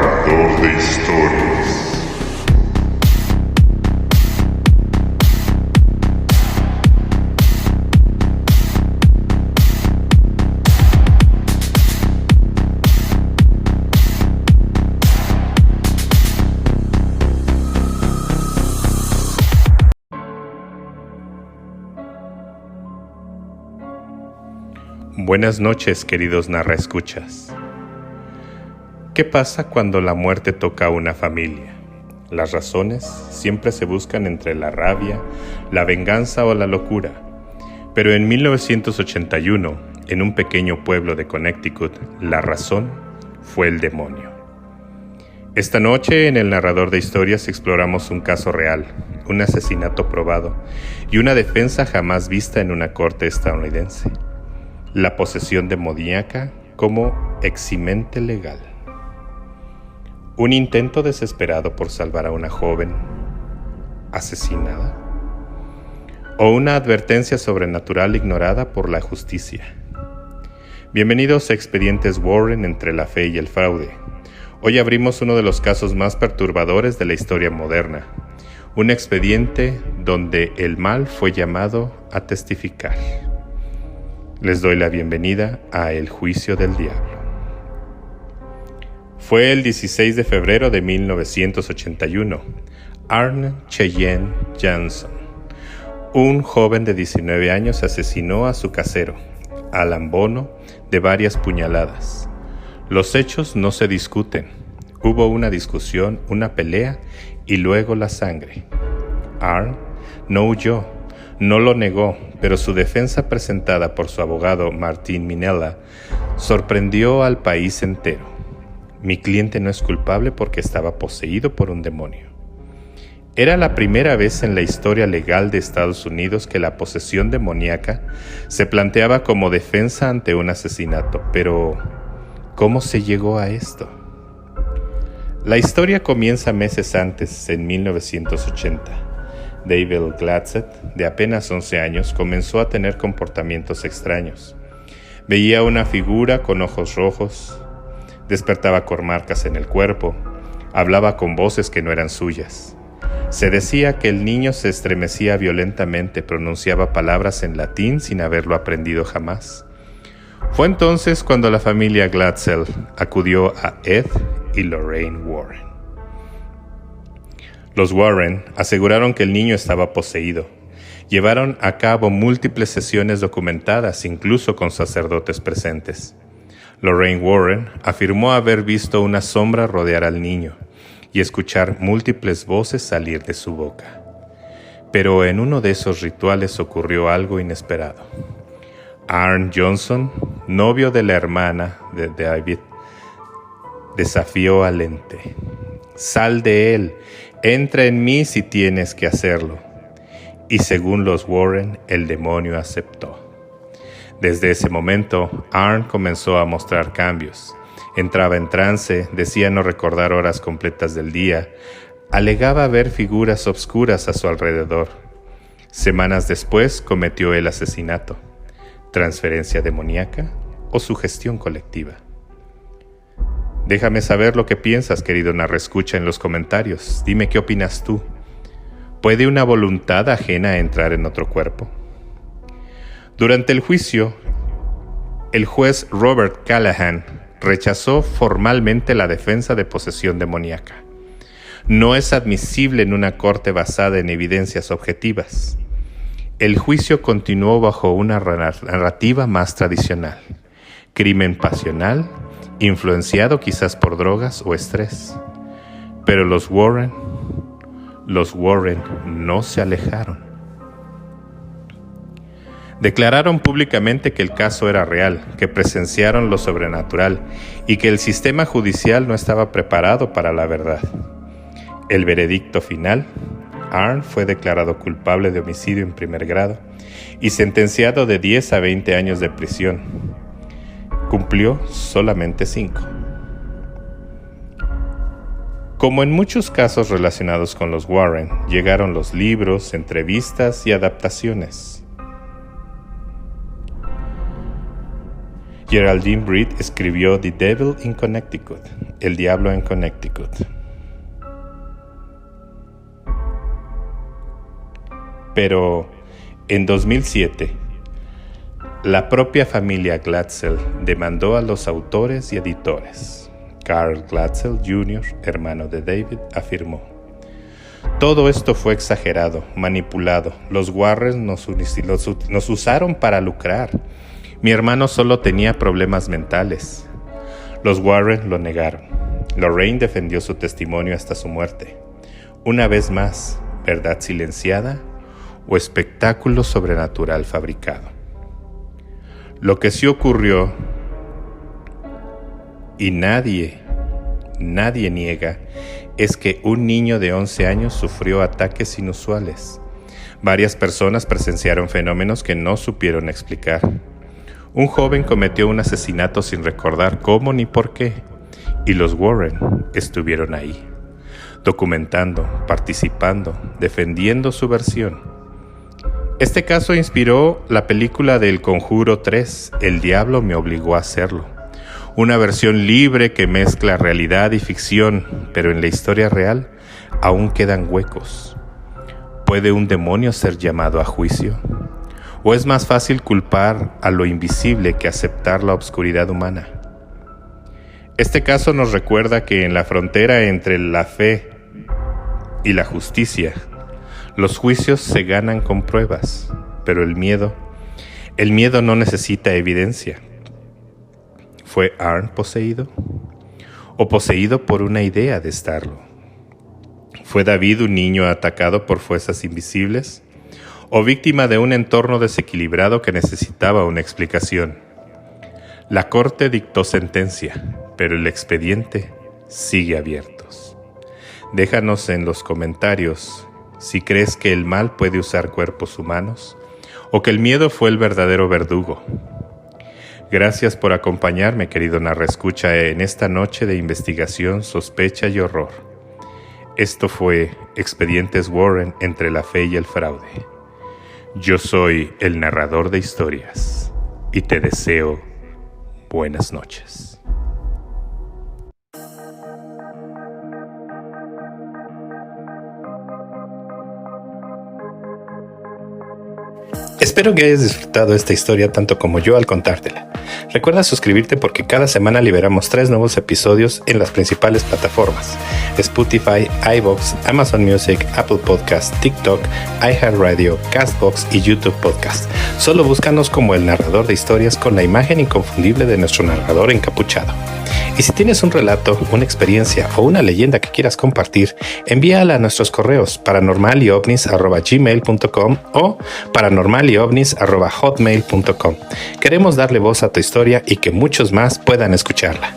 Narrador de historias. Buenas noches, queridos narraescuchas. ¿Qué pasa cuando la muerte toca a una familia? Las razones siempre se buscan entre la rabia, la venganza o la locura. Pero en 1981, en un pequeño pueblo de Connecticut, la razón fue el demonio. Esta noche, en el Narrador de Historias, exploramos un caso real, un asesinato probado y una defensa jamás vista en una corte estadounidense. La posesión demoníaca como eximente legal. Un intento desesperado por salvar a una joven asesinada. O una advertencia sobrenatural ignorada por la justicia. Bienvenidos a Expedientes Warren entre la fe y el fraude. Hoy abrimos uno de los casos más perturbadores de la historia moderna. Un expediente donde el mal fue llamado a testificar. Les doy la bienvenida a El Juicio del Diablo. Fue el 16 de febrero de 1981. Arne Cheyenne Johnson, un joven de 19 años, asesinó a su casero, Alan Bono, de varias puñaladas. Los hechos no se discuten. Hubo una discusión, una pelea y luego la sangre. Arne no huyó. No lo negó, pero su defensa presentada por su abogado Martin Minella sorprendió al país entero. Mi cliente no es culpable porque estaba poseído por un demonio. Era la primera vez en la historia legal de Estados Unidos que la posesión demoníaca se planteaba como defensa ante un asesinato, pero ¿cómo se llegó a esto? La historia comienza meses antes, en 1980. David Gladset, de apenas 11 años, comenzó a tener comportamientos extraños. Veía una figura con ojos rojos, despertaba con marcas en el cuerpo, hablaba con voces que no eran suyas. Se decía que el niño se estremecía violentamente, pronunciaba palabras en latín sin haberlo aprendido jamás. Fue entonces cuando la familia Glatzel acudió a Ed y Lorraine Warren. Los Warren aseguraron que el niño estaba poseído. Llevaron a cabo múltiples sesiones documentadas, incluso con sacerdotes presentes. Lorraine Warren afirmó haber visto una sombra rodear al niño y escuchar múltiples voces salir de su boca. Pero en uno de esos rituales ocurrió algo inesperado. Arne Johnson, novio de la hermana de David, desafió al ente. «Sal de él. Entra en mí si tienes que hacerlo». Y según los Warren, el demonio aceptó. Desde ese momento, Arne comenzó a mostrar cambios. Entraba en trance, decía no recordar horas completas del día, alegaba ver figuras obscuras a su alrededor. Semanas después cometió el asesinato. ¿Transferencia demoníaca o sugestión colectiva? Déjame saber lo que piensas, querido narraescucha, en los comentarios. Dime qué opinas tú. ¿Puede una voluntad ajena entrar en otro cuerpo? Durante el juicio, el juez Robert Callahan rechazó formalmente la defensa de posesión demoníaca. No es admisible en una corte basada en evidencias objetivas. El juicio continuó bajo una narrativa más tradicional. Crimen pasional, influenciado quizás por drogas o estrés. Pero los Warren no se alejaron. Declararon públicamente que el caso era real, que presenciaron lo sobrenatural y que el sistema judicial no estaba preparado para la verdad. El veredicto final: Arne fue declarado culpable de homicidio en primer grado y sentenciado de 10 a 20 años de prisión. Cumplió solamente 5. Como en muchos casos relacionados con los Warren, llegaron los libros, entrevistas y adaptaciones. Geraldine Breed escribió The Devil in Connecticut, El Diablo en Connecticut. Pero en 2007, la propia familia Glatzel demandó a los autores y editores. Carl Glatzel Jr., hermano de David, afirmó: todo esto fue exagerado, manipulado. Los Warren nos usaron para lucrar. Mi hermano solo tenía problemas mentales. Los Warren lo negaron. Lorraine defendió su testimonio hasta su muerte. Una vez más, ¿verdad silenciada o espectáculo sobrenatural fabricado? Lo que sí ocurrió, y nadie niega, es que un niño de 11 años sufrió ataques inusuales. Varias personas presenciaron fenómenos que no supieron explicar. Un joven cometió un asesinato sin recordar cómo ni por qué, y los Warren estuvieron ahí, documentando, participando, defendiendo su versión. Este caso inspiró la película del Conjuro 3, El Diablo me obligó a hacerlo. Una versión libre que mezcla realidad y ficción, pero en la historia real aún quedan huecos. ¿Puede un demonio ser llamado a juicio? ¿O es más fácil culpar a lo invisible que aceptar la obscuridad humana? Este caso nos recuerda que en la frontera entre la fe y la justicia, los juicios se ganan con pruebas, pero el miedo no necesita evidencia. ¿Fue Arne poseído? ¿O poseído por una idea de estarlo? ¿Fue David un niño atacado por fuerzas invisibles? ¿O víctima de un entorno desequilibrado que necesitaba una explicación? La corte dictó sentencia, pero el expediente sigue abierto. Déjanos en los comentarios si crees que el mal puede usar cuerpos humanos o que el miedo fue el verdadero verdugo. Gracias por acompañarme, querido narraescucha, en esta noche de investigación, sospecha y horror. Esto fue Expedientes Warren entre la fe y el fraude. Yo soy el narrador de historias y te deseo buenas noches. Espero que hayas disfrutado esta historia tanto como yo al contártela. Recuerda suscribirte porque cada semana liberamos 3 nuevos episodios en las principales plataformas: Spotify, iVoox, Amazon Music, Apple Podcast, TikTok, iHeartRadio, Castbox y YouTube Podcast. Solo búscanos como el narrador de historias con la imagen inconfundible de nuestro narrador encapuchado. Y si tienes un relato, una experiencia o una leyenda que quieras compartir, envíala a nuestros correos paranormalyovnis@gmail.com o paranormalyovnis@hotmail.com. Queremos darle voz a tu historia y que muchos más puedan escucharla.